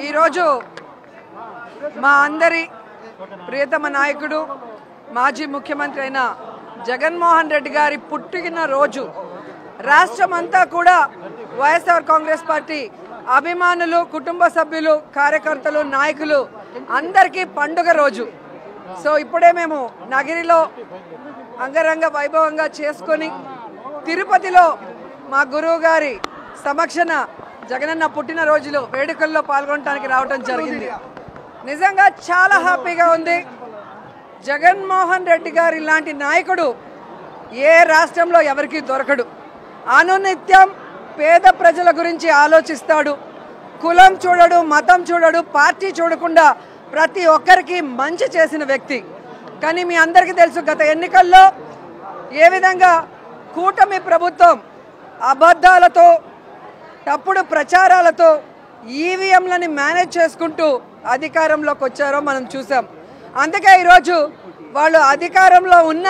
ఈరోజు మా అందరి ప్రియతమ నాయకుడు మాజీ ముఖ్యమంత్రి అయిన జగన్మోహన్ రెడ్డి గారి పుట్టిన రోజు రాష్ట్రమంతా కూడా వైఎస్ఆర్ కాంగ్రెస్ పార్టీ అభిమానులు, కుటుంబ సభ్యులు, కార్యకర్తలు, నాయకులు అందరికీ పండుగ రోజు. సో ఇప్పుడే మేము నగిరిలో అంగరంగ వైభవంగా చేసుకొని తిరుపతిలో మా గురువు గారి సమక్షన జగనన్న పుట్టినరోజులు వేడుకల్లో పాల్గొనడానికి రావడం జరిగింది. నిజంగా చాలా హ్యాపీగా ఉంది. జగన్మోహన్ రెడ్డి గారి లాంటి నాయకుడు ఏ రాష్ట్రంలో ఎవరికీ దొరకడు. అనునిత్యం పేద ప్రజల గురించి ఆలోచిస్తాడు. కులం చూడడు, మతం చూడడు, పార్టీ చూడకుండా ప్రతి ఒక్కరికి మంచి చేసిన వ్యక్తి. కానీ మీ అందరికీ తెలుసు, గత ఎన్నికల్లో ఏ విధంగా కూటమి ప్రభుత్వం అబద్ధాలతో, తప్పుడు ప్రచారాలతో ఈవీఎంలని మేనేజ్ చేసుకుంటూ అధికారంలోకి వచ్చారో మనం చూసాం. అందుకే ఈరోజు వాళ్ళు అధికారంలో ఉన్న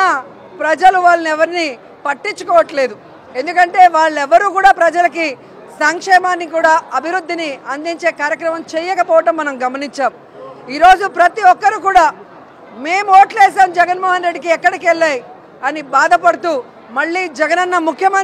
ప్రజలు వాళ్ళని ఎవరిని పట్టించుకోవట్లేదు. ఎందుకంటే వాళ్ళెవరూ కూడా ప్రజలకి సంక్షేమాన్ని కూడా అభివృద్ధిని అందించే కార్యక్రమం చేయకపోవటం మనం గమనించాం. ఈరోజు ప్రతి ఒక్కరు కూడా మేము ఓట్లేసాం జగన్మోహన్ రెడ్డికి ఎక్కడికి వెళ్ళాయి అని బాధపడుతూ మళ్ళీ జగనన్న ముఖ్యమంత్రి